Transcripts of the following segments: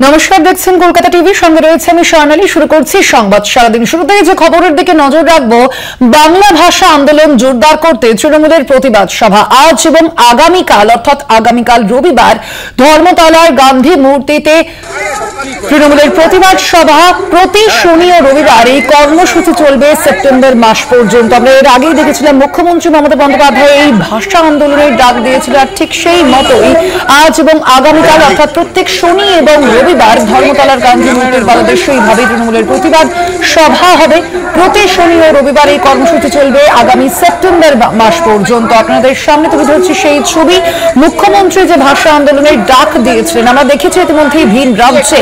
নমস্কার, দেখছেন কলকাতা টিভি, সঙ্গে রয়েছে আমি স্বর্ণালী। শুরু করছি সংবাদ সারাদিন। শুরুতেই যে খবরের দিকে নজর রাখবো, বাংলা ভাষা আন্দোলন জোরদার করতে তৃণমূলের প্রতিবাদ সভা আজ এবং আগামীকাল, অর্থাৎ আগামীকাল রবিবার ধর্মতলার গান্ধী মূর্তিতে তৃণমূলের প্রতিবাদ সভা। প্রতি শনি ও রবিবার এই কর্মসূচি চলবে সেপ্টেম্বর মাস পর্যন্ত। আমরা এর আগেই দেখেছিলাম মুখ্যমন্ত্রী মমতা বন্দ্যোপাধ্যায় এই ভাষা আন্দোলনের ডাক দিয়েছিল, আর ঠিক সেই মতোই আজ এবং আগামীকাল অর্থাৎ প্রত্যেক শনি এবং রবিবার ধর্মতলার গান্ধী মূর্তির পাদদেশে এইভাবে তৃণমূলের প্রতিবাদ সভা হবে। প্রতি শনি ও রবিবার এই কর্মসূচি চলবে আগামী সেপ্টেম্বর মাস পর্যন্ত। আপনাদের সামনে তুলে ধরছি সেই ছবি। মুখ্যমন্ত্রী যে ভাষা আন্দোলনের ডাক দিয়েছিলেন, আমরা দেখেছি ইতিমধ্যেই ভিন রাজ্যে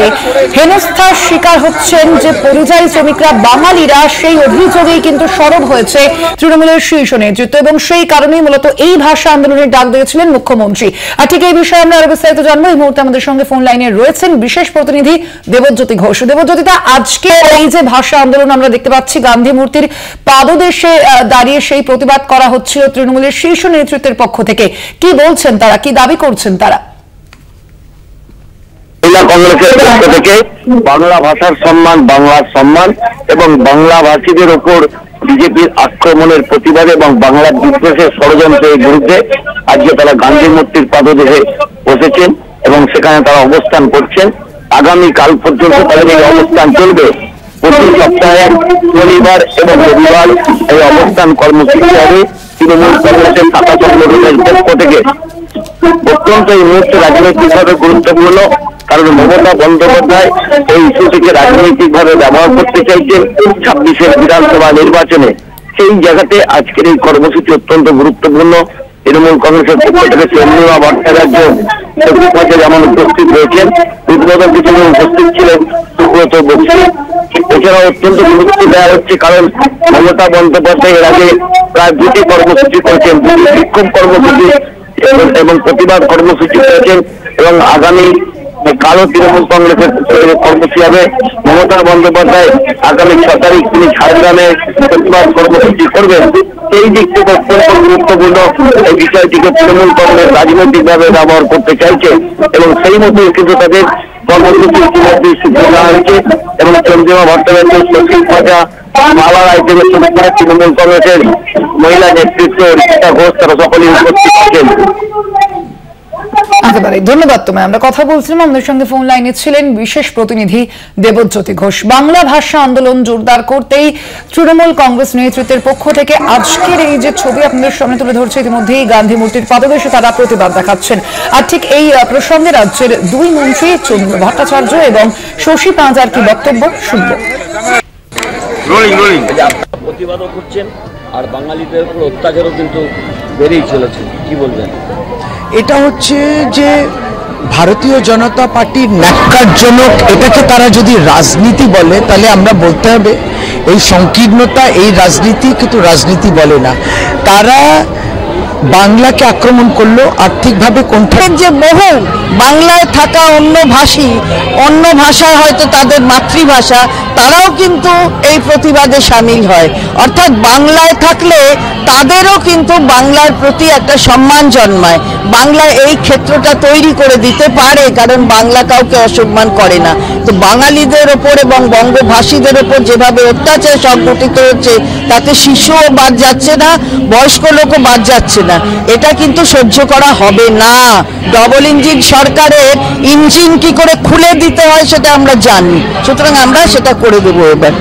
হেনস্থার শিকার হচ্ছেন যে পরিযায়ী শ্রমিকরা, বাঙালিরা, সেই অভিযোগেই কিন্তু সরব হয়েছে তৃণমূলের শীর্ষ নেতৃত্ব, এবং সেই কারণেই মূলত এই ভাষা আন্দোলনের ডাক দিয়েছিলেন মুখ্যমন্ত্রী। আর ঠিক এই বিষয়ে আমরা আরো বিস্তারিত জানবো। এই মুহূর্তে আমাদের সঙ্গে ফোন লাইনে রয়েছেন বিশেষ প্রতিনিধি দেবজ্যোতি ঘোষ। দেবজ্যোতিতা, আজকে এই যে ভাষা আন্দোলন আমরা দেখতে পাচ্ছি, গান্ধী মূর্তির পাদদেশে দাঁড়িয়ে সেই প্রতিবাদ করা হচ্ছিল তৃণমূলের শীর্ষ নেতৃত্বের পক্ষ থেকে, কি বলছেন তারা, কি দাবি করছেন তারা? কংগ্রেসের পক্ষ থেকে বাংলা ভাষার সম্মান, বাংলার সম্মান এবং বাংলা ভাষীদের উপর বিজেপির আক্রমণের প্রতিবাদে এবং বাংলার বিদ্বেষের ষড়যন্ত্রের বিরুদ্ধে আজকে তারা গান্ধী মূর্তির পাদদেশে বসেছেন এবং সেখানে তারা অবস্থান করছেন। আগামী কাল পর্যন্ত তাদের এই অবস্থান চলবে। প্রতি সপ্তাহে শনিবার এবং রবিবার এই অবস্থান কর্মসূচি হবে তৃণমূল কংগ্রেসের শাখা সংগঠনের পক্ষ থেকে। অত্যন্ত এই মুহূর্তে রাজনৈতিকভাবে গুরুত্বপূর্ণ, কারণ মমতা বন্দ্যোপাধ্যায় এই ইস্যুটিকে রাজনৈতিকভাবে ব্যবহার করতে চাইছেন 26-এর বিধানসভা নির্বাচনে। সেই জায়গাতে আজকের এই কর্মসূচি অত্যন্ত গুরুত্বপূর্ণ। তৃণমূল কংগ্রেসের পক্ষ থেকে চন্দ্রিমা ভট্টাচার্য যেমন উপস্থিত হয়েছেন, উদ্বোধক হিসেবে উপস্থিত ছিলেন সুব্রত বক্সী। এছাড়া অত্যন্ত গুরুত্ব দেওয়া হচ্ছে, কারণ মমতা বন্দ্যোপাধ্যায় এর আগে প্রায় দুটি কর্মসূচি করেছেন, দুটি বিক্ষোভ কর্মসূচি এবং প্রতিবাদ কর্মসূচি করেছেন, এবং আগামী কালো তৃণমূল কংগ্রেসের কর্মসূচি হবে। মমতা বন্দ্যোপাধ্যায় আগামী 6 তারিখ তিনি ঝাড়গ্রামে প্রতিবাদ কর্মসূচি করবেন। এই দিক থেকে অত্যন্ত গুরুত্বপূর্ণ এই বিষয়টিকে তৃণমূল কংগ্রেস রাজনৈতিকভাবে ব্যবহার করতে চাইছে, এবং সেই মতোই কিন্তু তাদের কর্মসূচি ইতিমধ্যে সিদ্ধান্ত নেওয়া হয়েছে। এবং চন্দ্রিমা ভট্টাচার্য, সচিব ভাজা, মালা রায় থেকে শুরু করে তৃণমূল কংগ্রেসের মহিলা নেতৃত্ব রীতা ঘোষ, তারা সকলেই উপস্থিত আছেন। একেবারে ধন্যবাদ তোমায়। আমরা কথা বলছিলাম, আমাদের সঙ্গে ফোন লাইনে ছিলেন বিশেষ প্রতিনিধি দেবজ্যোতি ঘোষ। বাংলা ভাষা আন্দোলন জোরদার করতেই তৃণমূল কংগ্রেস নেতৃত্বের পক্ষ থেকে আজকের এই যে ছবি আপনাদের সামনে তুলে ধরছে, ইতিমধ্যেই গান্ধী মূর্তির পাদদেশে তারা প্রতিবাদ দেখাচ্ছেন। আর ঠিক এই প্রসঙ্গে রাজ্যের দুই মন্ত্রী চন্দ্র ভট্টাচার্য এবং শশী পাঁজার কি বক্তব্য শুনব। প্রতিবাদও করছেন আর বাঙালিদের উপর অত্যাচারও কিন্তু বেড়েই চলেছে, কি বলবেন? এটা হচ্ছে যে ভারতীয় জনতা পার্টির ন্যাক্কারজনক। এটাকে তারা যদি রাজনীতি বলে তাহলে আমরা বলতে হবে এই সংকীর্ণতা, এই রাজনীতি কিন্তু রাজনীতি বলে না। তারা বাংলাকে আক্রমণ করলো আর্থিকভাবে। কোনটা যে বহু বাংলায় থাকা অন্য ভাষী, অন্য ভাষায় হয়তো তাদের মাতৃভাষা, তারাও কিন্তু এই প্রতিবাদে সামিল হয়। অর্থাৎ বাংলায় থাকলে তাদেরও কিন্তু বাংলার প্রতি একটা সম্মান জন্মায়। বাংলা এই ক্ষেত্রটা তৈরি করে দিতে পারে, কারণ বাংলা কাউকে অসম্মান করে না। তো বাঙালিদের ওপর এবং বঙ্গভাষীদের ওপর যেভাবে অত্যাচার সংঘটিত হচ্ছে, তাতে শিশুও বাদ যাচ্ছে না, বয়স্ক লোকও বাদ যাচ্ছে না। এটা কিন্তু সহ্য করা হবে না। ডবল ইঞ্জিন সরকারের ইঞ্জিন কি করে খুলে দিতে হয় সেটা আমরা জানি, সুতরাং আমরা সেটা করে দেবো এবার।